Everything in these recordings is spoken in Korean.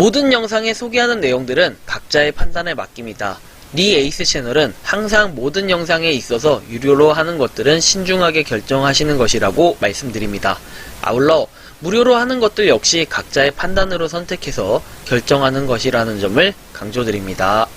모든 영상에 소개하는 내용들은 각자의 판단에 맡깁니다. 니 에이스 채널은 항상 모든 영상에 있어서 유료로 하는 것들은 신중하게 결정하시는 것이라고 말씀드립니다. 아울러 무료로 하는 것들 역시 각자의 판단으로 선택해서 결정하는 것이라는 점을 강조드립니다.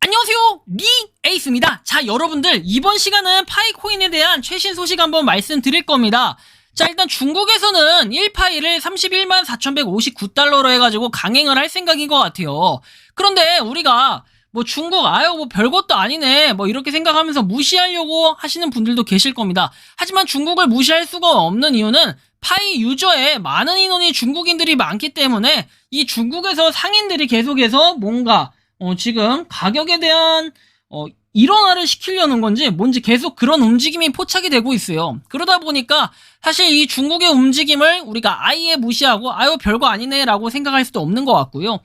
안녕하세요, 니 에이스입니다. 자, 여러분들 이번 시간은 파이코인에 대한 최신 소식 한번 말씀드릴 겁니다. 자, 일단 중국에서는 1파이를 31만 4,159달러로 해가지고 강행을 할 생각인 것 같아요. 그런데 우리가 중국 별것도 아니네 이렇게 생각하면서 무시하려고 하시는 분들도 계실 겁니다. 하지만 중국을 무시할 수가 없는 이유는 파이 유저에 많은 인원이 중국인들이 많기 때문에 이 중국에서 상인들이 계속해서 뭔가 지금 가격에 대한 일원화를 시키려는 건지 뭔지 계속 그런 움직임이 포착이 되고 있어요. 그러다 보니까 사실 이 중국의 움직임을 우리가 아예 무시하고 별거 아니네 라고 생각할 수도 없는 것 같고요.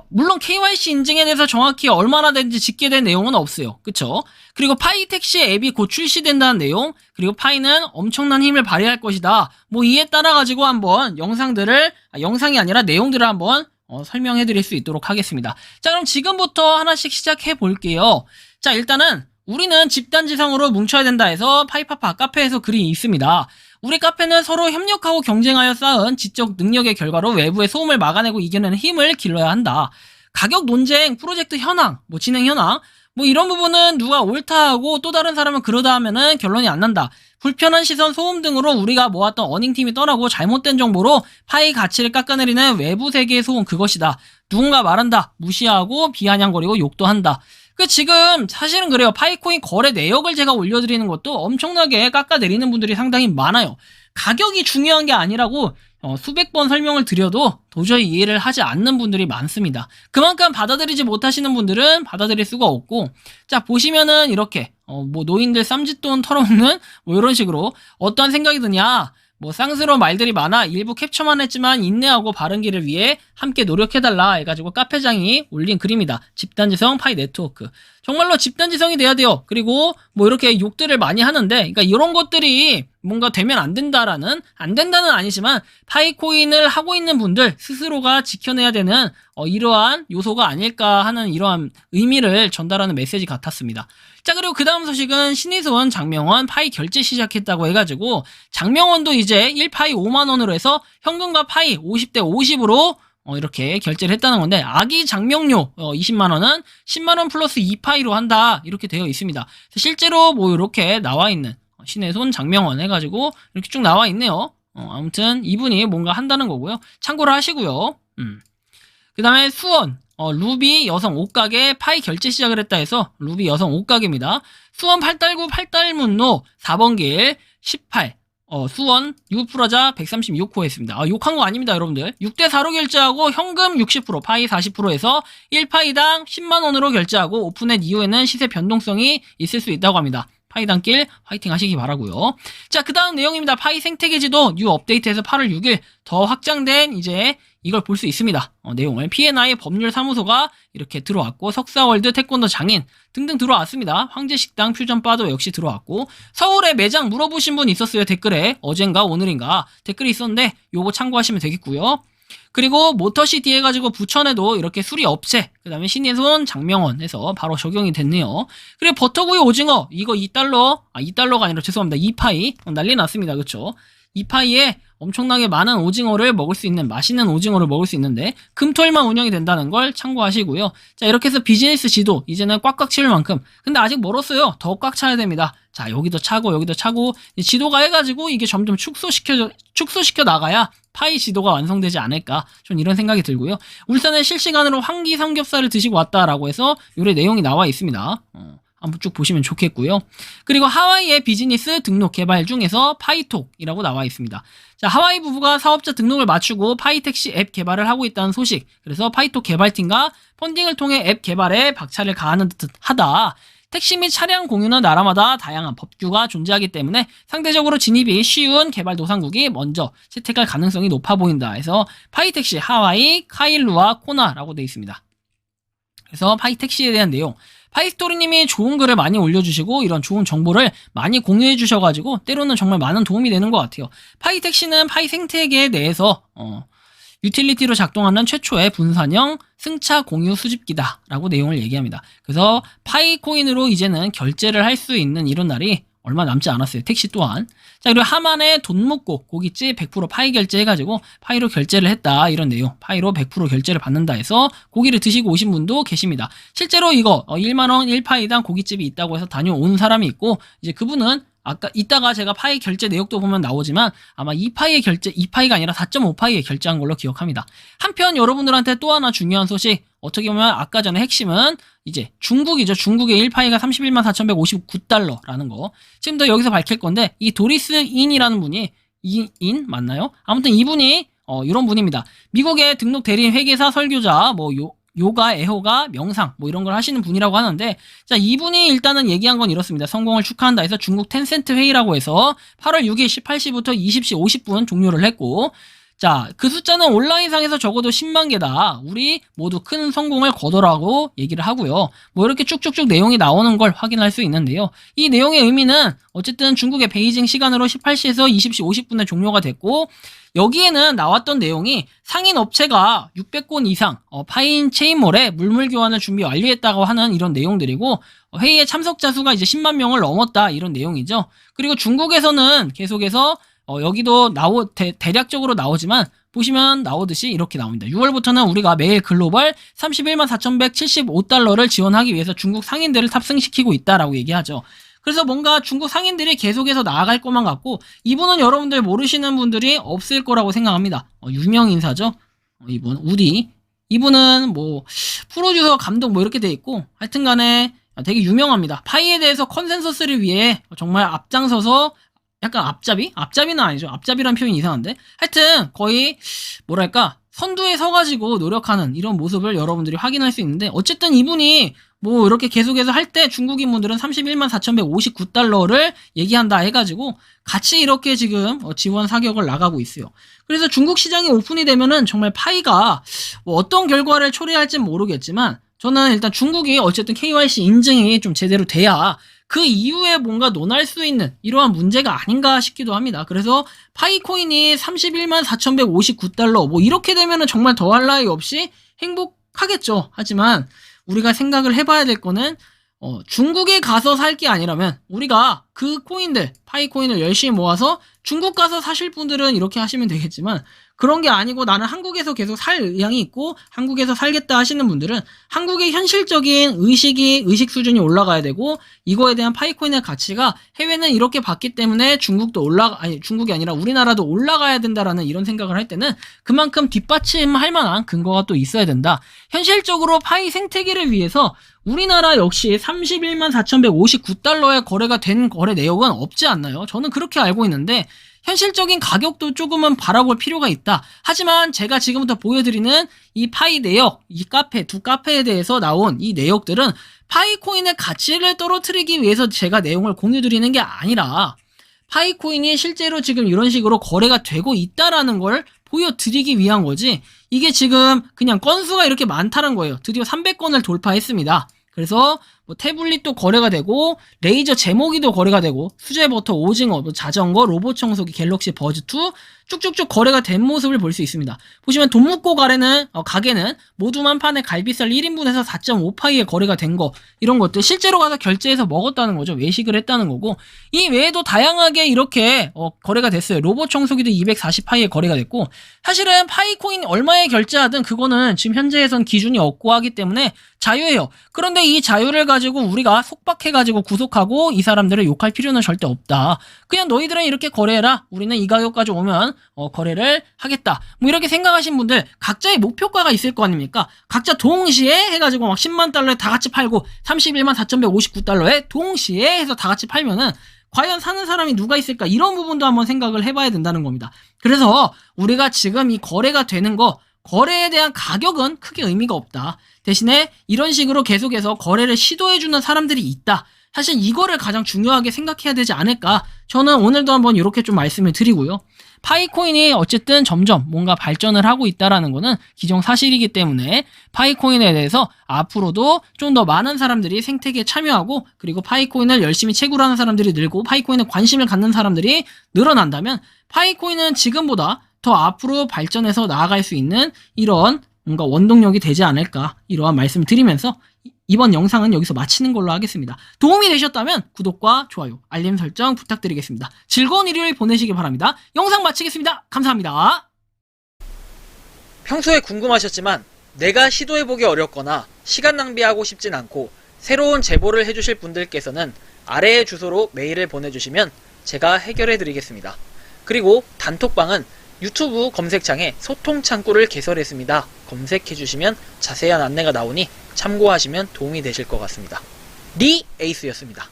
물론 KYC 인증에 대해서 정확히 얼마나 된지 집계된 내용은 없어요. 그쵸? 그리고 파이 택시 앱이 곧 출시된다는 내용, 그리고 파이는 엄청난 힘을 발휘할 것이다. 이에 따라 가지고 한번 영상이 아니라 내용들을 한번 설명해 드릴 수 있도록 하겠습니다. 자, 그럼 지금부터 하나씩 시작해 볼게요. 자, 일단은 우리는 집단지성으로 뭉쳐야 된다 해서 파이파파 카페에서 글이 있습니다. 우리 카페는 서로 협력하고 경쟁하여 쌓은 지적 능력의 결과로 외부의 소음을 막아내고 이겨내는 힘을 길러야 한다. 가격 논쟁, 프로젝트 현황, 진행 현황, 이런 부분은 누가 옳다 하고 또 다른 사람은 그러다 하면은 결론이 안 난다. 불편한 시선, 소음 등으로 우리가 모았던 어닝팀이 떠나고 잘못된 정보로 파이 가치를 깎아내리는 외부 세계의 소음, 그것이다. 누군가 말한다. 무시하고 비아냥거리고 욕도 한다. 지금 사실은 그래요. 파이코인 거래 내역을 제가 올려드리는 것도 엄청나게 깎아내리는 분들이 상당히 많아요. 가격이 중요한 게 아니라고 수백 번 설명을 드려도 도저히 이해를 하지 않는 분들이 많습니다. 그만큼 받아들이지 못하시는 분들은 받아들일 수가 없고, 자, 보시면은 이렇게 노인들 쌈짓돈 털어먹는 이런 식으로 어떠한 생각이 드냐, 쌍스러운 말들이 많아 일부 캡처만 했지만 인내하고 바른길을 위해 함께 노력해달라 해가지고 카페장이 올린 글입니다. 집단지성 파이 네트워크. 정말로 집단지성이 돼야 돼요. 그리고 이렇게 욕들을 많이 하는데, 그러니까 이런 것들이 뭔가 되면 안 된다는 아니지만 파이코인을 하고 있는 분들 스스로가 지켜내야 되는 이러한 요소가 아닐까 하는 이러한 의미를 전달하는 메시지 같았습니다. 자, 그리고 그 다음 소식은 신의손 장명원 파이 결제 시작했다고 해가지고 장명원도 이제 1파이 5만원으로 해서 현금과 파이 50대 50으로 이렇게 결제를 했다는 건데, 아기 장명료 20만원은 10만원 플러스 2파이로 한다 이렇게 되어 있습니다. 실제로 이렇게 나와 있는 신의손 장명원 해가지고 이렇게 쭉 나와 있네요. 아무튼 이분이 뭔가 한다는 거고요. 참고를 하시고요. 그 다음에 수원 루비 여성 옷가게 파이 결제 시작을 했다 해서 루비 여성 옷가게입니다. 수원 8달구 8달문로 4번 길 18 수원 유프라자 136호 했습니다. 욕한 거 아닙니다, 여러분들. 6대 4로 결제하고 현금 60% 파이 40%에서 1파이당 10만원으로 결제하고 오픈넷 이후에는 시세 변동성이 있을 수 있다고 합니다. 파이단길 화이팅 하시기 바라고요. 자, 그 다음 내용입니다. 파이 생태계지도 뉴 업데이트에서 8월 6일 더 확장된 이제 이걸 볼 수 있습니다. 내용을 P&I 법률사무소가 이렇게 들어왔고, 석사월드 태권도 장인 등등 들어왔습니다. 황제식당 퓨전바도 역시 들어왔고, 서울에 매장 물어보신 분 있었어요. 댓글에 어젠가 오늘인가 댓글이 있었는데 요거 참고하시면 되겠고요. 그리고 모터시티 해가지고 부천에도 이렇게 수리업체, 그 다음에 신의손 장명원 해서 바로 적용이 됐네요. 그리고 버터구이 오징어 이거 2달러가 아니라 죄송합니다. 2파이 난리 났습니다. 그쵸? 2파이에 엄청나게 많은 오징어를 먹을 수 있는, 맛있는 오징어를 먹을 수 있는데 금토일만 운영이 된다는 걸 참고하시고요. 자, 이렇게 해서 비즈니스 지도 이제는 꽉꽉 채울 만큼, 근데 아직 멀었어요. 더 꽉 차야 됩니다. 자, 여기도 차고 여기도 차고 지도가 해가지고 이게 점점 축소시켜 나가야 파이 지도가 완성되지 않을까, 좀 이런 생각이 들고요. 울산에 실시간으로 황기 삼겹살을 드시고 왔다라고 해서 요래 내용이 나와 있습니다. 한번 쭉 보시면 좋겠고요. 그리고 하와이의 비즈니스 등록 개발 중에서 파이톡이라고 나와 있습니다. 자, 하와이 부부가 사업자 등록을 마치고 파이택시 앱 개발을 하고 있다는 소식. 그래서 파이톡 개발팀과 펀딩을 통해 앱 개발에 박차를 가하는 듯 하다. 택시 및 차량 공유는 나라마다 다양한 법규가 존재하기 때문에 상대적으로 진입이 쉬운 개발도상국이 먼저 채택할 가능성이 높아 보인다 해서 파이택시 하와이, 카일루와 코나라고 되어 있습니다. 그래서 파이택시에 대한 내용, 파이스토리님이 좋은 글을 많이 올려주시고 이런 좋은 정보를 많이 공유해 주셔가지고 때로는 정말 많은 도움이 되는 것 같아요. 파이택시는 파이 생태계에 대해서 유틸리티로 작동하는 최초의 분산형 승차 공유 수집기다 라고 내용을 얘기합니다. 그래서 파이코인으로 이제는 결제를 할 수 있는 이런 날이 얼마 남지 않았어요. 택시 또한. 자, 그리고 하만에 돈 묻고 고깃집 100% 파이 결제해가지고 파이로 결제를 했다 이런 내용. 파이로 100% 결제를 받는다 해서 고기를 드시고 오신 분도 계십니다. 실제로 이거 1만원 1파이당 고깃집이 있다고 해서 다녀온 사람이 있고, 이제 그분은 아까 이따가 제가 파이 결제 내역도 보면 나오지만 아마 2파이의 결제, 2파이가 아니라 4.5파이에 결제한 걸로 기억합니다. 한편 여러분들한테 또 하나 중요한 소식, 어떻게 보면 아까 전에 핵심은 이제 중국이죠. 중국의 1파이가 31만 4,159달러라는 거. 지금도 여기서 밝힐 건데, 이 도리스 인이라는 분이, 인 맞나요? 아무튼 이분이 이런 분입니다. 미국의 등록 대리인 회계사 설교자, 요가, 애호가, 명상 이런 걸 하시는 분이라고 하는데, 자, 이분이 일단은 얘기한 건 이렇습니다. 성공을 축하한다 해서 중국 텐센트 회의라고 해서 8월 6일 18시부터 20시 50분 종료를 했고, 자, 그 숫자는 온라인상에서 적어도 10만 개다. 우리 모두 큰 성공을 거둬라고 얘기를 하고요. 이렇게 쭉쭉쭉 내용이 나오는 걸 확인할 수 있는데요. 이 내용의 의미는 어쨌든 중국의 베이징 시간으로 18시에서 20시 50분에 종료가 됐고, 여기에는 나왔던 내용이 상인 업체가 600건 이상 파인 체인몰에 물물 교환을 준비 완료했다고 하는 이런 내용들이고, 회의에 참석자 수가 이제 10만 명을 넘었다 이런 내용이죠. 그리고 중국에서는 계속해서 여기도 대략적으로 나오지만 보시면 나오듯이 이렇게 나옵니다. 6월부터는 우리가 매일 글로벌 31만 4,175달러를 지원하기 위해서 중국 상인들을 탑승시키고 있다라고 얘기하죠. 그래서 뭔가 중국 상인들이 계속해서 나아갈 것만 같고, 이분은 여러분들 모르시는 분들이 없을 거라고 생각합니다. 유명 인사죠. 이분 우디. 이분은 프로듀서 감독 이렇게 돼 있고, 하여튼 간에 되게 유명합니다. 파이에 대해서 컨센서스를 위해 정말 앞장서서, 약간 앞잡이? 앞잡이는 아니죠. 앞잡이란 표현이 이상한데. 하여튼 거의 뭐랄까 선두에 서가지고 노력하는 이런 모습을 여러분들이 확인할 수 있는데, 어쨌든 이분이 이렇게 계속해서 할 때 중국인분들은 31만 4,159달러를 얘기한다 해가지고 같이 이렇게 지금 지원 사격을 나가고 있어요. 그래서 중국 시장이 오픈이 되면은 정말 파이가 어떤 결과를 초래할지는 모르겠지만, 저는 일단 중국이 어쨌든 KYC 인증이 좀 제대로 돼야 그 이후에 뭔가 논할 수 있는 이러한 문제가 아닌가 싶기도 합니다. 그래서 파이코인이 31만 4,159달러 이렇게 되면은 정말 더할 나위 없이 행복하겠죠. 하지만 우리가 생각을 해봐야 될 거는 중국에 가서 살 게 아니라면 우리가 그 코인들, 파이코인을 열심히 모아서 중국 가서 사실 분들은 이렇게 하시면 되겠지만, 그런 게 아니고 나는 한국에서 계속 살 의향이 있고 한국에서 살겠다 하시는 분들은 한국의 현실적인 의식 수준이 올라가야 되고, 이거에 대한 파이코인의 가치가 해외는 이렇게 봤기 때문에 중국이 아니라 우리나라도 올라가야 된다라는 이런 생각을 할 때는 그만큼 뒷받침할 만한 근거가 또 있어야 된다. 현실적으로 파이 생태계를 위해서 우리나라 역시 31만 4,159달러의 거래가 된 거래 내역은 없지 않나요? 저는 그렇게 알고 있는데, 현실적인 가격도 조금은 바라볼 필요가 있다. 하지만 제가 지금부터 보여드리는 이 파이 내역, 이 두 카페에 대해서 나온 이 내역들은 파이코인의 가치를 떨어뜨리기 위해서 제가 내용을 공유드리는 게 아니라, 파이코인이 실제로 지금 이런 식으로 거래가 되고 있다라는 걸 보여드리기 위한 거지, 이게 지금 그냥 건수가 이렇게 많다는 거예요. 드디어 300건을 돌파했습니다. 그래서 태블릿도 거래가 되고, 레이저 제모기도 거래가 되고, 수제 버터, 오징어, 자전거, 로봇 청소기, 갤럭시 버즈2 쭉쭉쭉 거래가 된 모습을 볼 수 있습니다. 보시면 돈 묻고 가게는 모두 만판에 갈비살 1인분에서 4.5파이에 거래가 된 거, 이런 것들 실제로 가서 결제해서 먹었다는 거죠. 외식을 했다는 거고, 이 외에도 다양하게 이렇게 거래가 됐어요. 로봇 청소기도 240파이에 거래가 됐고, 사실은 파이코인 얼마에 결제하든 그거는 지금 현재에선 기준이 없고 하기 때문에 자유예요. 그런데 이 자유를 가지고 우리가 속박해가지고 구속하고 이 사람들을 욕할 필요는 절대 없다. 그냥 너희들은 이렇게 거래해라. 우리는 이 가격까지 오면 거래를 하겠다. 이렇게 생각하신 분들 각자의 목표가가 있을 거 아닙니까? 각자 동시에 해가지고 막 10만 달러에 다 같이 팔고 31만 4,159달러에 동시에 해서 다 같이 팔면은 과연 사는 사람이 누가 있을까? 이런 부분도 한번 생각을 해봐야 된다는 겁니다. 그래서 우리가 지금 이 거래가 되는 거래에 대한 가격은 크게 의미가 없다. 대신에 이런 식으로 계속해서 거래를 시도해주는 사람들이 있다. 사실 이거를 가장 중요하게 생각해야 되지 않을까. 저는 오늘도 한번 이렇게 좀 말씀을 드리고요. 파이코인이 어쨌든 점점 뭔가 발전을 하고 있다라는 거는 기정사실이기 때문에 파이코인에 대해서 앞으로도 좀 더 많은 사람들이 생태계에 참여하고, 그리고 파이코인을 열심히 채굴하는 사람들이 늘고 파이코인에 관심을 갖는 사람들이 늘어난다면 파이코인은 지금보다 더 앞으로 발전해서 나아갈 수 있는 이런 뭔가 원동력이 되지 않을까, 이러한 말씀을 드리면서 이번 영상은 여기서 마치는 걸로 하겠습니다. 도움이 되셨다면 구독과 좋아요, 알림 설정 부탁드리겠습니다. 즐거운 일요일 보내시길 바랍니다. 영상 마치겠습니다. 감사합니다. 평소에 궁금하셨지만 내가 시도해보기 어렵거나 시간 낭비하고 싶진 않고 새로운 제보를 해주실 분들께서는 아래의 주소로 메일을 보내주시면 제가 해결해드리겠습니다. 그리고 단톡방은 유튜브 검색창에 소통 창구를 개설했습니다. 검색해주시면 자세한 안내가 나오니 참고하시면 도움이 되실 것 같습니다. 리 에이스였습니다.